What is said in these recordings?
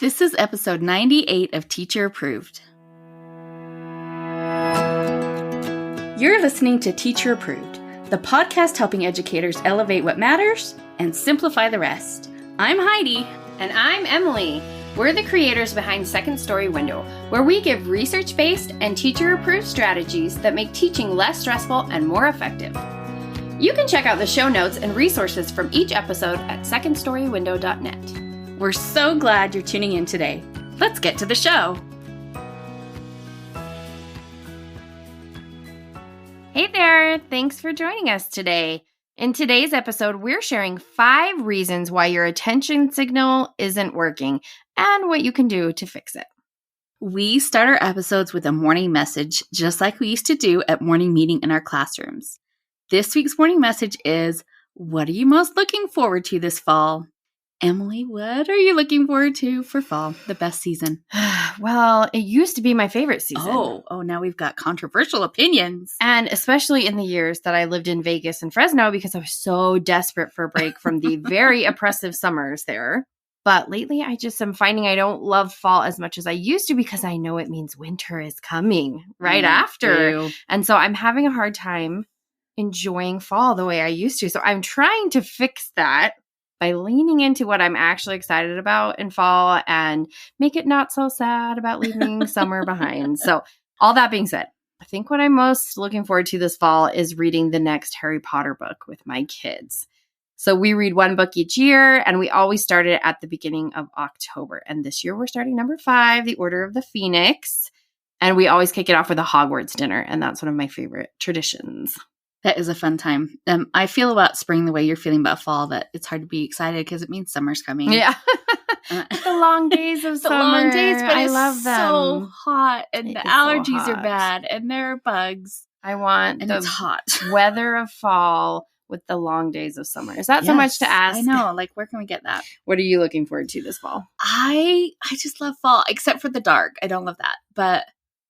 This is episode 98 of Teacher Approved. You're listening to Teacher Approved, the podcast helping educators elevate what matters and simplify the rest. I'm Heidi. And I'm Emily. We're the creators behind Second Story Window, where we give research-based and teacher-approved strategies that make teaching less stressful and more effective. You can check out the show notes and resources from each episode at secondstorywindow.net. We're so glad you're tuning in today. Let's get to the show. Hey there! Thanks for joining us today. In today's episode, we're sharing 5 reasons why your attention signal isn't working and what you can do to fix it. We start our episodes with a morning message, just like we used to do at morning meeting in our classrooms. This week's morning message is, what are you most looking forward to this fall? Emily, what are you looking forward to for fall, the best season? Well, it used to be my favorite season. Oh, now we've got controversial opinions. And especially in the years that I lived in Vegas and Fresno because I was so desperate for a break from the very oppressive summers there. But lately, I just am finding I don't love fall as much as I used to because I know it means winter is coming right after. Ew. And so I'm having a hard time enjoying fall the way I used to. So I'm trying to fix that by leaning into what I'm actually excited about in fall and make it not so sad about leaving summer behind. So all that being said, I think what I'm most looking forward to this fall is reading the next Harry Potter book with my kids. So we read one book each year, and we always start it at the beginning of October. And this year we're starting number 5, The Order of the Phoenix. And we always kick it off with a Hogwarts dinner, and that's one of my favorite traditions. That is a fun time. I feel about spring the way you're feeling about fall, that it's hard to be excited because it means summer's coming. Yeah. The long days of summer. The long days, but I love them. So hot, and It the is allergies so are hot. bad, and there are bugs, I want and the it's hot. weather of fall with the long days of summer. Is that so much to ask? I know. Like, where can we get that? What are you looking forward to this fall? I just love fall, except for the dark. I don't love that. But,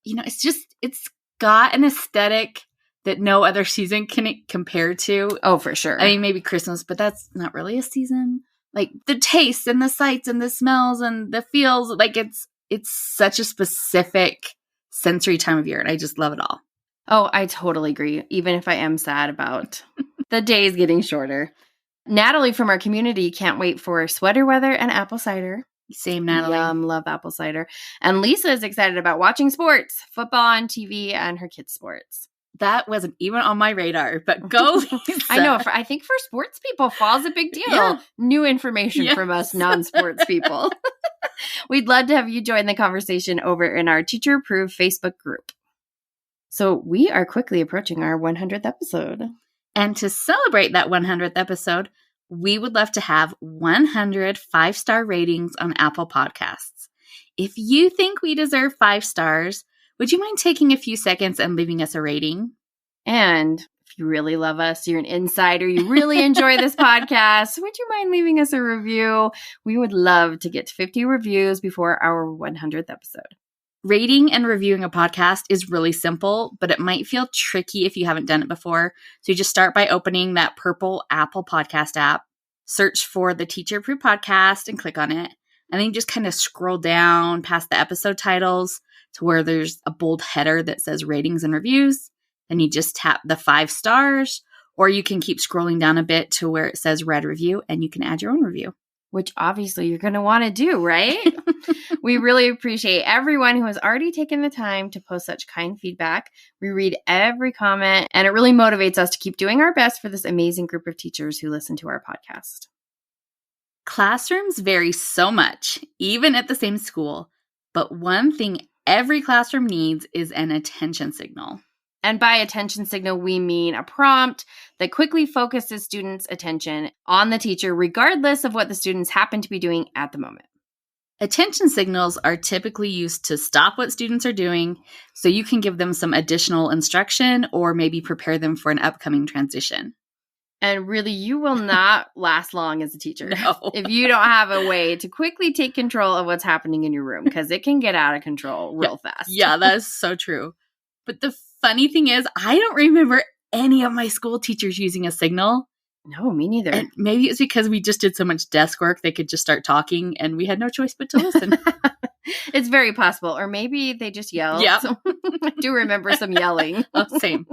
it's got an aesthetic that no other season can compare to. Oh, for sure. I mean, maybe Christmas, but that's not really a season. Like, the tastes and the sights and the smells and the feels, like, it's such a specific sensory time of year, and I just love it all. Oh, I totally agree, even if I am sad about the days getting shorter. Natalie from our community can't wait for sweater weather and apple cider. Same, Natalie. Yum, love apple cider. And Lisa is excited about watching sports, football on TV, and her kids' sports. That wasn't even on my radar, but go, Lisa. I know. I think for sports people, fall's a big deal. Yeah. New information Yes. from us non-sports people. We'd love to have you join the conversation over in our Teacher Approved Facebook group. So we are quickly approaching our 100th episode. And to celebrate that 100th episode, we would love to have 100 5-star ratings on Apple Podcasts. If you think we deserve 5 stars, would you mind taking a few seconds and leaving us a rating? And if you really love us, you're an insider, you really enjoy this podcast, would you mind leaving us a review? We would love to get to 50 reviews before our 100th episode. Rating and reviewing a podcast is really simple, but it might feel tricky if you haven't done it before. So you just start by opening that purple Apple Podcast app, search for the Teacher Approved Podcast and click on it. And then you just kind of scroll down past the episode titles to where there's a bold header that says ratings and reviews. Then you just tap the 5 stars, or you can keep scrolling down a bit to where it says read review, and you can add your own review. Which obviously you're going to want to do, right? We really appreciate everyone who has already taken the time to post such kind feedback. We read every comment, and it really motivates us to keep doing our best for this amazing group of teachers who listen to our podcast. Classrooms vary so much, even at the same school, but one thing every classroom needs is an attention signal. And by attention signal, we mean a prompt that quickly focuses students' attention on the teacher, regardless of what the students happen to be doing at the moment. Attention signals are typically used to stop what students are doing, so you can give them some additional instruction or maybe prepare them for an upcoming transition. And really, you will not last long as a teacher No. if you don't have a way to quickly take control of what's happening in your room, because it can get out of control real fast. Yeah, that is so true. But the funny thing is, I don't remember any of my school teachers using a signal. No, me neither. And maybe it's because we just did so much desk work, they could just start talking and we had no choice but to listen. It's very possible. Or maybe they just yelled. Yeah. So I do remember some yelling. Oh, same.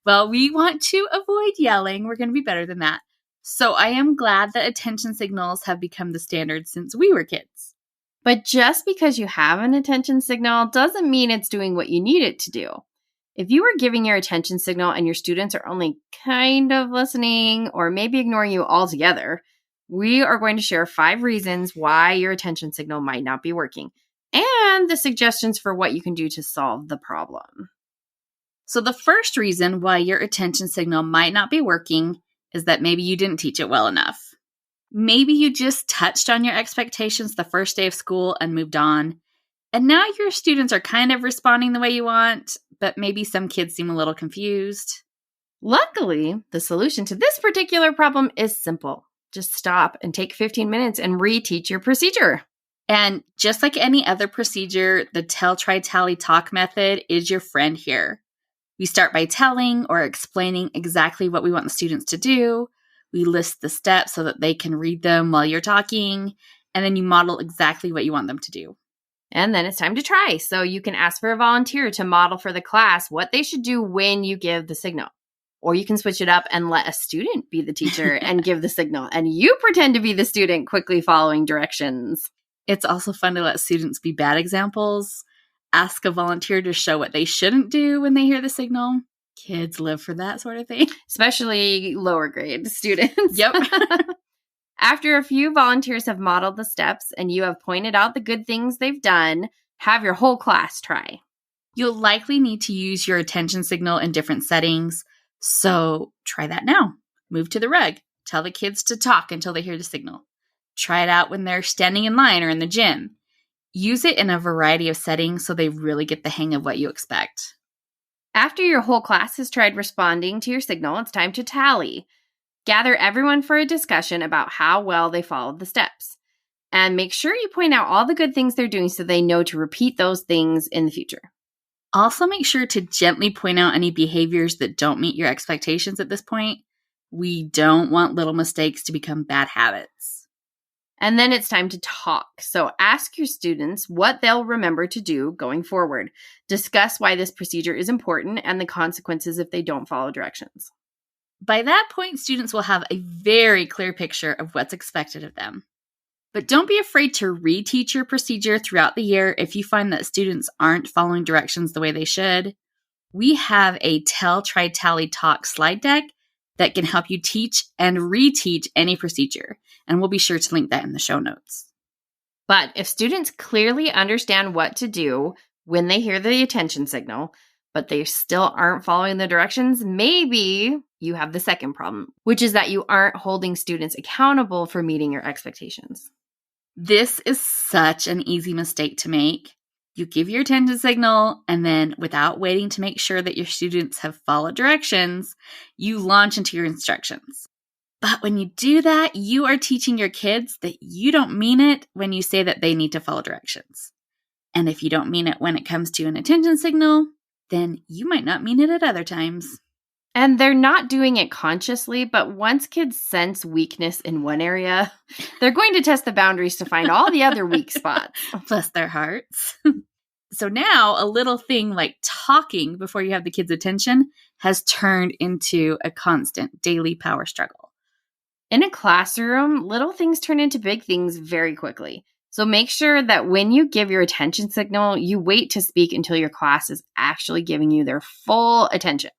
Well, we want to avoid yelling. We're going to be better than that. So I am glad that attention signals have become the standard since we were kids. But just because you have an attention signal doesn't mean it's doing what you need it to do. If you are giving your attention signal and your students are only kind of listening or maybe ignoring you altogether, we are going to share 5 reasons why your attention signal might not be working and the suggestions for what you can do to solve the problem. So the first reason why your attention signal might not be working is that maybe you didn't teach it well enough. Maybe you just touched on your expectations the first day of school and moved on. And now your students are kind of responding the way you want, but maybe some kids seem a little confused. Luckily, the solution to this particular problem is simple. Just stop and take 15 minutes and reteach your procedure. And just like any other procedure, the tell, try, tally, talk method is your friend here. We start by telling or explaining exactly what we want the students to do. We list the steps so that they can read them while you're talking, and then you model exactly what you want them to do. And then it's time to try. So you can ask for a volunteer to model for the class what they should do when you give the signal. Or you can switch it up and let a student be the teacher and give the signal, and you pretend to be the student quickly following directions. It's also fun to let students be bad examples. Ask a volunteer to show what they shouldn't do when they hear the signal. Kids live for that sort of thing. Especially lower grade students. Yep. After a few volunteers have modeled the steps and you have pointed out the good things they've done, have your whole class try. You'll likely need to use your attention signal in different settings, so try that now. Move to the rug. Tell the kids to talk until they hear the signal. Try it out when they're standing in line or in the gym. Use it in a variety of settings so they really get the hang of what you expect. After your whole class has tried responding to your signal, it's time to tally. Gather everyone for a discussion about how well they followed the steps. And make sure you point out all the good things they're doing so they know to repeat those things in the future. Also, make sure to gently point out any behaviors that don't meet your expectations at this point. We don't want little mistakes to become bad habits. And then it's time to talk. So ask your students what they'll remember to do going forward. Discuss why this procedure is important and the consequences if they don't follow directions. By that point, students will have a very clear picture of what's expected of them. But don't be afraid to reteach your procedure throughout the year if you find that students aren't following directions the way they should. We have a tell, try, tally, talk slide deck that can help you teach and reteach any procedure, and we'll be sure to link that in the show notes. But if students clearly understand what to do when they hear the attention signal, but they still aren't following the directions, maybe you have the second problem, which is that you aren't holding students accountable for meeting your expectations. This is such an easy mistake to make. You give your attention signal, and then without waiting to make sure that your students have followed directions, you launch into your instructions. But when you do that, you are teaching your kids that you don't mean it when you say that they need to follow directions. And if you don't mean it when it comes to an attention signal, then you might not mean it at other times. And they're not doing it consciously, but once kids sense weakness in one area, they're going to test the boundaries to find all the other weak spots. Bless their hearts. So now a little thing like talking before you have the kids' attention has turned into a constant daily power struggle. In a classroom, little things turn into big things very quickly. So make sure that when you give your attention signal, you wait to speak until your class is actually giving you their full attention.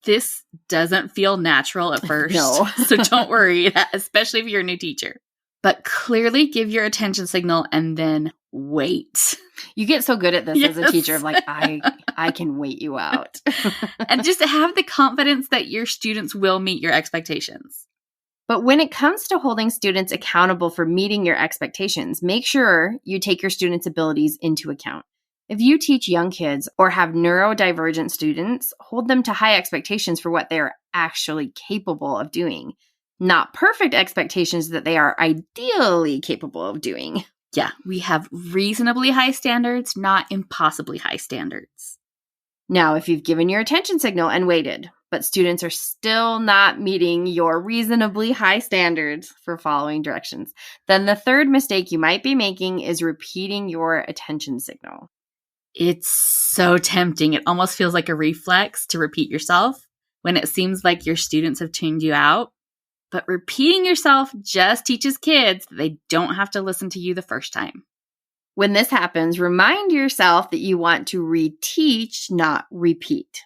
This doesn't feel natural at first, No. So don't worry, especially if you're a new teacher. But clearly give your attention signal and then wait. You get so good at this as a Yes. teacher of like, I can wait you out. And just have the confidence that your students will meet your expectations. But when it comes to holding students accountable for meeting your expectations, make sure you take your students' abilities into account. If you teach young kids or have neurodivergent students, hold them to high expectations for what they are actually capable of doing, not perfect expectations that they are ideally capable of doing. Yeah, we have reasonably high standards, not impossibly high standards. Now, if you've given your attention signal and waited, but students are still not meeting your reasonably high standards for following directions, then the third mistake you might be making is repeating your attention signal. It's so tempting. It almost feels like a reflex to repeat yourself when it seems like your students have tuned you out. But repeating yourself just teaches kids that they don't have to listen to you the first time. When this happens, remind yourself that you want to reteach, not repeat.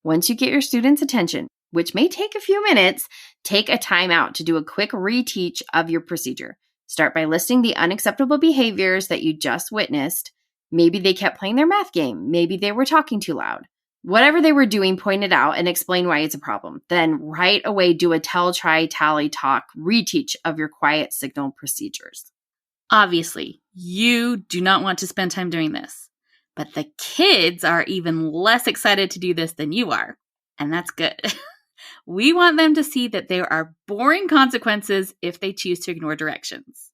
Once you get your students' attention, which may take a few minutes, take a time out to do a quick reteach of your procedure. Start by listing the unacceptable behaviors that you just witnessed. Maybe they kept playing their math game. Maybe they were talking too loud. Whatever they were doing, point it out and explain why it's a problem. Then right away, do a tell, try, tally, talk, reteach of your quiet signal procedures. Obviously, you do not want to spend time doing this, but the kids are even less excited to do this than you are, and that's good. We want them to see that there are boring consequences if they choose to ignore directions.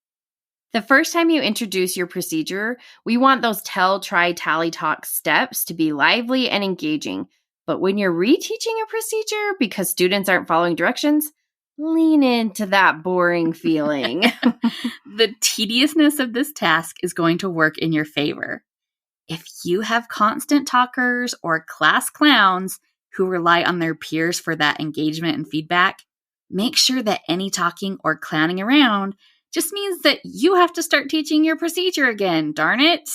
The first time you introduce your procedure, we want those tell, try, tally, talk steps to be lively and engaging. But when you're reteaching a procedure because students aren't following directions, lean into that boring feeling. The tediousness of this task is going to work in your favor. If you have constant talkers or class clowns who rely on their peers for that engagement and feedback, make sure that any talking or clowning around just means that you have to start teaching your procedure again, darn it.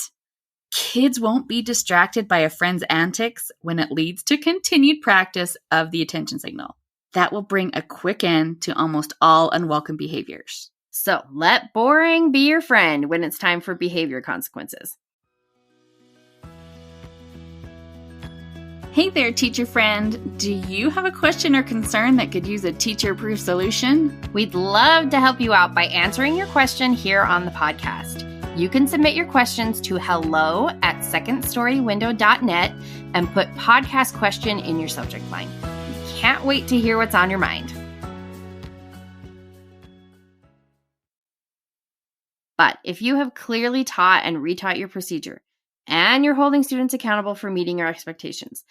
Kids won't be distracted by a friend's antics when it leads to continued practice of the attention signal. That will bring a quick end to almost all unwelcome behaviors. So let boring be your friend when it's time for behavior consequences. Hey there, teacher friend. Do you have a question or concern that could use a teacher-proof solution? We'd love to help you out by answering your question here on the podcast. You can submit your questions to hello@secondstorywindow.net and put podcast question in your subject line. We can't wait to hear what's on your mind. But if you have clearly taught and retaught your procedure, and you're holding students accountable for meeting your expectations,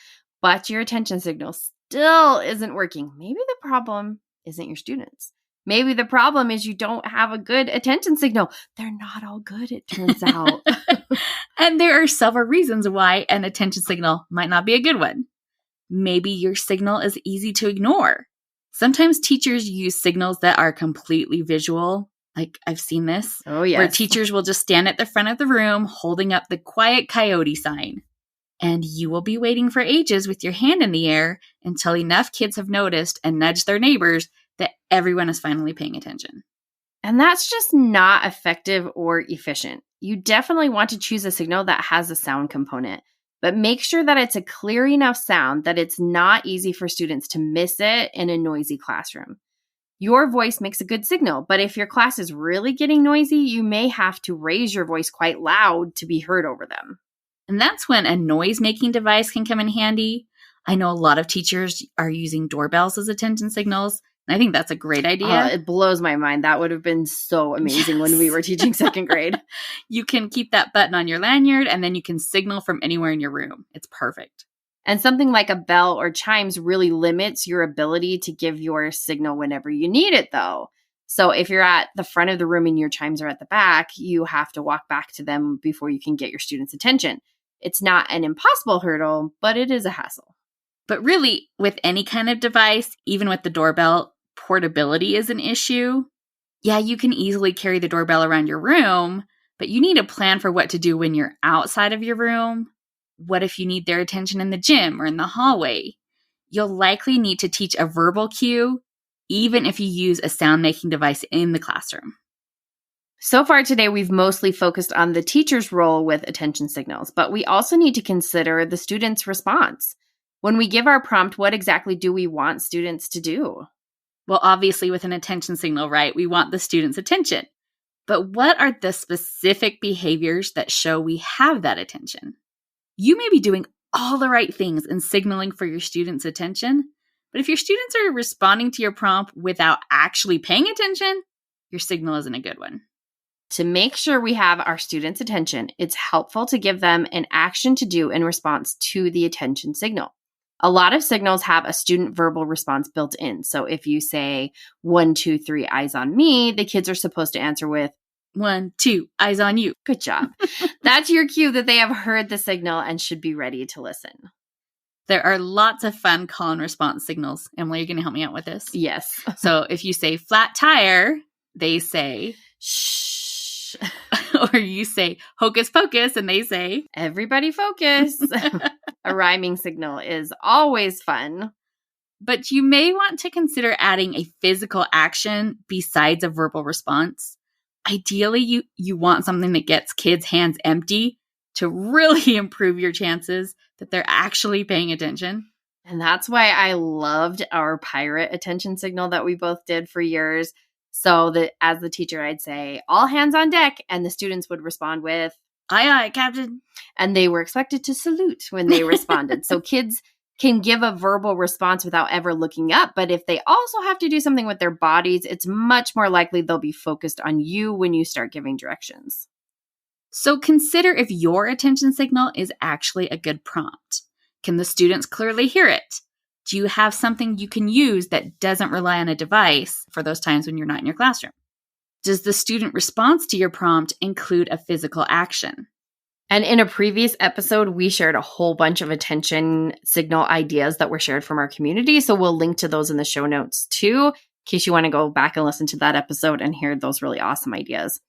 but your attention signal still isn't working, maybe the problem isn't your students. Maybe the problem is you don't have a good attention signal. They're not all good, it turns out. And there are several reasons why an attention signal might not be a good one. Maybe your signal is easy to ignore. Sometimes teachers use signals that are completely visual. Like, I've seen this. Oh, yes. Where teachers will just stand at the front of the room holding up the quiet coyote sign. And you will be waiting for ages with your hand in the air until enough kids have noticed and nudged their neighbors that everyone is finally paying attention. And that's just not effective or efficient. You definitely want to choose a signal that has a sound component, but make sure that it's a clear enough sound that it's not easy for students to miss it in a noisy classroom. Your voice makes a good signal, but if your class is really getting noisy, you may have to raise your voice quite loud to be heard over them. And that's when a noise-making device can come in handy. I know a lot of teachers are using doorbells as attention signals, and I think that's a great idea. It blows my mind. That would have been so amazing when we were teaching second grade. You can keep that button on your lanyard, and then you can signal from anywhere in your room. It's perfect. And something like a bell or chimes really limits your ability to give your signal whenever you need it, though. So if you're at the front of the room and your chimes are at the back, you have to walk back to them before you can get your students' attention. It's not an impossible hurdle, but it is a hassle. But really, with any kind of device, even with the doorbell, portability is an issue. Yeah, you can easily carry the doorbell around your room, but you need a plan for what to do when you're outside of your room. What if you need their attention in the gym or in the hallway? You'll likely need to teach a verbal cue, even if you use a sound-making device in the classroom. So far today, we've mostly focused on the teacher's role with attention signals, but we also need to consider the student's response. When we give our prompt, what exactly do we want students to do? Well, obviously with an attention signal, right, we want the student's attention. But what are the specific behaviors that show we have that attention? You may be doing all the right things and signaling for your students' attention, but if your students are responding to your prompt without actually paying attention, your signal isn't a good one. To make sure we have our students' attention, it's helpful to give them an action to do in response to the attention signal. A lot of signals have a student verbal response built in. So if you say 1, 2, 3, eyes on me, the kids are supposed to answer with 1, 2, eyes on you. Good job. That's your cue that they have heard the signal and should be ready to listen. There are lots of fun call and response signals. Emily, you're going to help me out with this? Yes. So if you say flat tire, they say shh. Or you say hocus pocus and they say everybody focus. A rhyming signal is always fun. But you may want to consider adding a physical action besides a verbal response. Ideally, you want something that gets kids' hands empty to really improve your chances that they're actually paying attention. And that's why I loved our pirate attention signal that we both did for years. So that as the teacher, I'd say, all hands on deck. And the students would respond with, aye, aye, Captain. And they were expected to salute when they responded. So kids can give a verbal response without ever looking up. But if they also have to do something with their bodies, it's much more likely they'll be focused on you when you start giving directions. So consider if your attention signal is actually a good prompt. Can the students clearly hear it? Do you have something you can use that doesn't rely on a device for those times when you're not in your classroom? Does the student response to your prompt include a physical action? And in a previous episode, we shared a whole bunch of attention signal ideas that were shared from our community. So we'll link to those in the show notes too, in case you want to go back and listen to that episode and hear those really awesome ideas.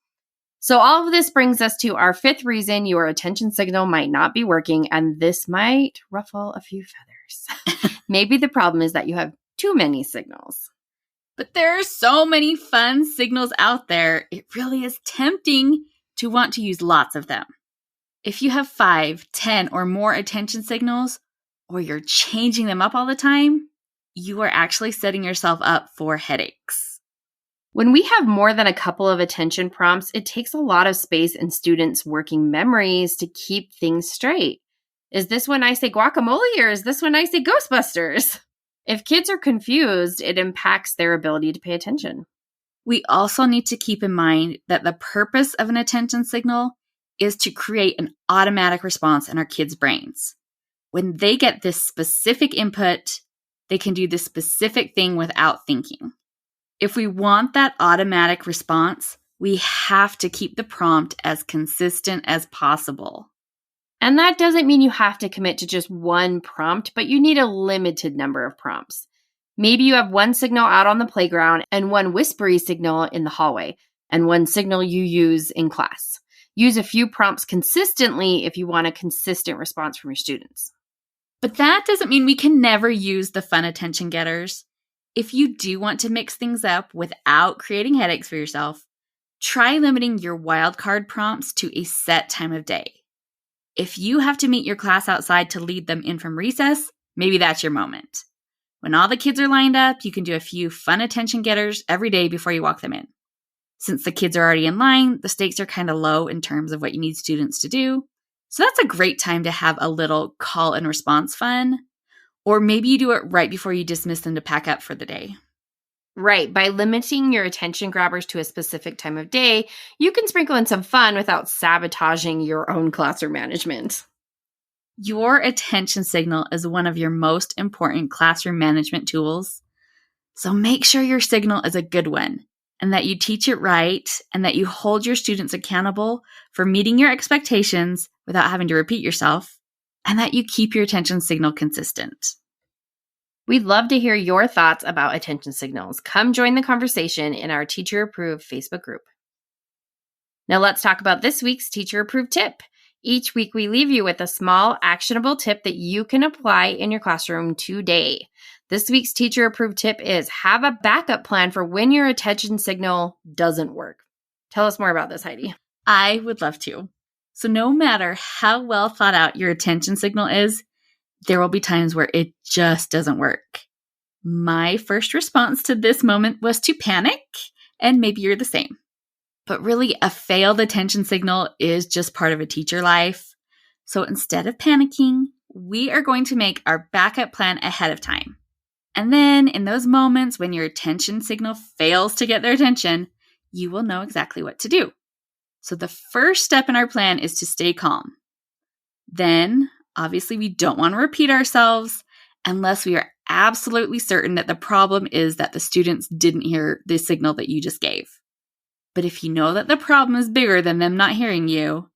So all of this brings us to our fifth reason your attention signal might not be working, and this might ruffle a few feathers. Maybe the problem is that you have too many signals. But there are so many fun signals out there, it really is tempting to want to use lots of them. If you have 5, 10, or more attention signals, or you're changing them up all the time, you are actually setting yourself up for headaches. When we have more than a couple of attention prompts, it takes a lot of space in students' working memories to keep things straight. Is this when I say guacamole, or is this when I say Ghostbusters? If kids are confused, it impacts their ability to pay attention. We also need to keep in mind that the purpose of an attention signal is to create an automatic response in our kids' brains. When they get this specific input, they can do this specific thing without thinking. If we want that automatic response, we have to keep the prompt as consistent as possible. And that doesn't mean you have to commit to just one prompt, but you need a limited number of prompts. Maybe you have one signal out on the playground and one whispery signal in the hallway, and one signal you use in class. Use a few prompts consistently if you want a consistent response from your students. But that doesn't mean we can never use the fun attention getters. If you do want to mix things up without creating headaches for yourself, try limiting your wildcard prompts to a set time of day. If you have to meet your class outside to lead them in from recess, maybe that's your moment. When all the kids are lined up, you can do a few fun attention getters every day before you walk them in. Since the kids are already in line, the stakes are kind of low in terms of what you need students to do. So that's a great time to have a little call and response fun. Or maybe you do it right before you dismiss them to pack up for the day. Right. By limiting your attention grabbers to a specific time of day, you can sprinkle in some fun without sabotaging your own classroom management. Your attention signal is one of your most important classroom management tools. So make sure your signal is a good one, and that you teach it right, and that you hold your students accountable for meeting your expectations without having to repeat yourself, and that you keep your attention signal consistent. We'd love to hear your thoughts about attention signals. Come join the conversation in our Teacher Approved Facebook group. Now let's talk about this week's Teacher Approved tip. Each week we leave you with a small, actionable tip that you can apply in your classroom today. This week's Teacher Approved tip is have a backup plan for when your attention signal doesn't work. Tell us more about this, Heidi. I would love to. So no matter how well thought out your attention signal is, there will be times where it just doesn't work. My first response to this moment was to panic, and maybe you're the same. But really, a failed attention signal is just part of a teacher life. So instead of panicking, we are going to make our backup plan ahead of time. And then in those moments when your attention signal fails to get their attention, you will know exactly what to do. So the first step in our plan is to stay calm. Then, obviously, we don't want to repeat ourselves, unless we are absolutely certain that the problem is that the students didn't hear the signal that you just gave. But if you know that the problem is bigger than them not hearing you,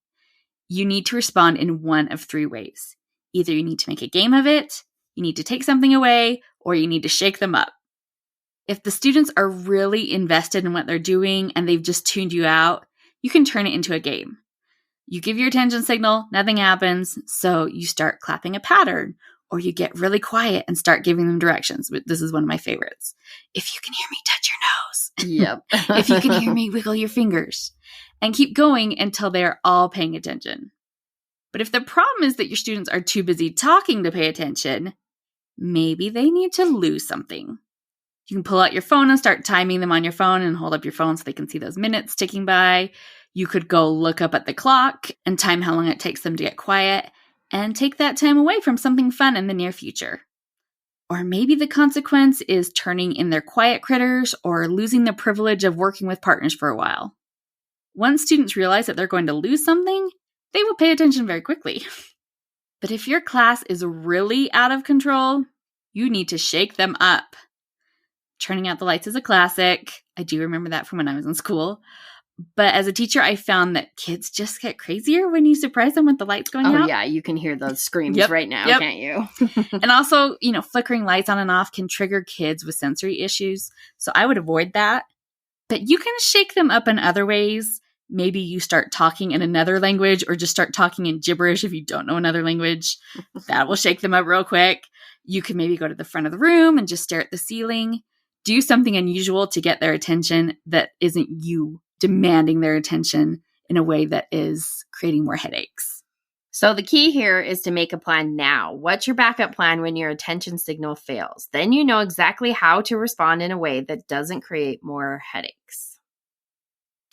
you need to respond in one of three ways. Either you need to make a game of it, you need to take something away, or you need to shake them up. If the students are really invested in what they're doing and they've just tuned you out, you can turn it into a game. You give your attention signal, nothing happens, so you start clapping a pattern, or you get really quiet and start giving them directions. This is one of my favorites. If you can hear me, touch your nose. Yep. If you can hear me, wiggle your fingers. And keep going until they're all paying attention. But if the problem is that your students are too busy talking to pay attention, maybe they need to lose something. You can pull out your phone and start timing them on your phone and hold up your phone so they can see those minutes ticking by. You could go look up at the clock and time how long it takes them to get quiet and take that time away from something fun in the near future. Or maybe the consequence is turning in their quiet critters or losing the privilege of working with partners for a while. Once students realize that they're going to lose something, they will pay attention very quickly. But if your class is really out of control, you need to shake them up. Turning out the lights is a classic. I do remember that from when I was in school. But as a teacher, I found that kids just get crazier when you surprise them with the lights going out. Oh, yeah. You can hear those screams right now, can't you? And also, flickering lights on and off can trigger kids with sensory issues. So I would avoid that. But you can shake them up in other ways. Maybe you start talking in another language or just start talking in gibberish if you don't know another language. That will shake them up real quick. You can maybe go to the front of the room and just stare at the ceiling. Do something unusual to get their attention that isn't you demanding their attention in a way that is creating more headaches. So the key here is to make a plan now. What's your backup plan when your attention signal fails? Then you know exactly how to respond in a way that doesn't create more headaches.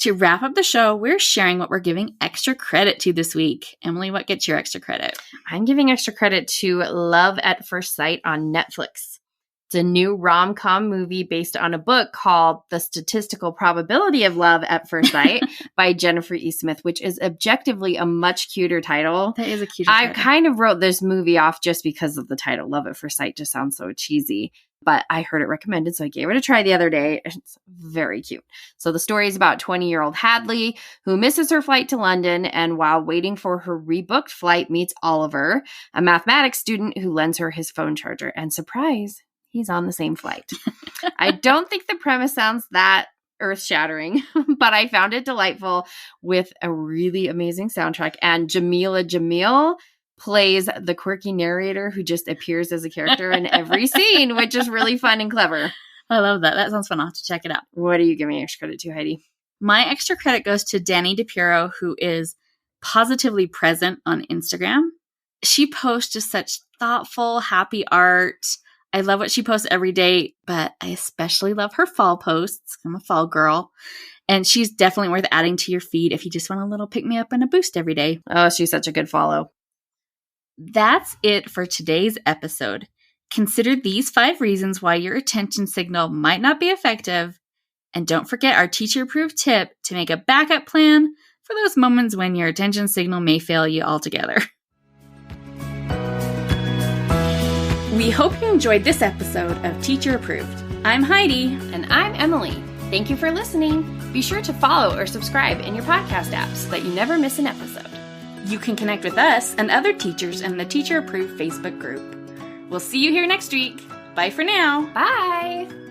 To wrap up the show, we're sharing what we're giving extra credit to this week. Emily, what gets your extra credit? I'm giving extra credit to Love at First Sight on Netflix. It's a new rom-com movie based on a book called The Statistical Probability of Love at First Sight by Jennifer E. Smith, which is objectively a much cuter title. That is a cuter title. I title. kind of wrote this movie off just because of the title. Love at First Sight just sounds so cheesy. But I heard it recommended, so I gave it a try the other day. It's very cute. So the story is about 20-year-old Hadley, who misses her flight to London, and while waiting for her rebooked flight, meets Oliver, a mathematics student who lends her his phone charger. And surprise, he's on the same flight. I don't think the premise sounds that earth-shattering, but I found it delightful with a really amazing soundtrack. And Jamila Jamil plays the quirky narrator who just appears as a character in every scene, which is really fun and clever. I love that. That sounds fun. I'll have to check it out. What are you giving extra credit to, Heidi? My extra credit goes to Danny DePiero, who is positively present on Instagram. She posts just such thoughtful, happy art. I love what she posts every day, but I especially love her fall posts. I'm a fall girl. And she's definitely worth adding to your feed if you just want a little pick-me-up and a boost every day. Oh, she's such a good follow. That's it for today's episode. Consider these 5 reasons why your attention signal might not be effective. And don't forget our teacher-approved tip to make a backup plan for those moments when your attention signal may fail you altogether. We hope you enjoyed this episode of Teacher Approved. I'm Heidi. And I'm Emily. Thank you for listening. Be sure to follow or subscribe in your podcast app so that you never miss an episode. You can connect with us and other teachers in the Teacher Approved Facebook group. We'll see you here next week. Bye for now. Bye.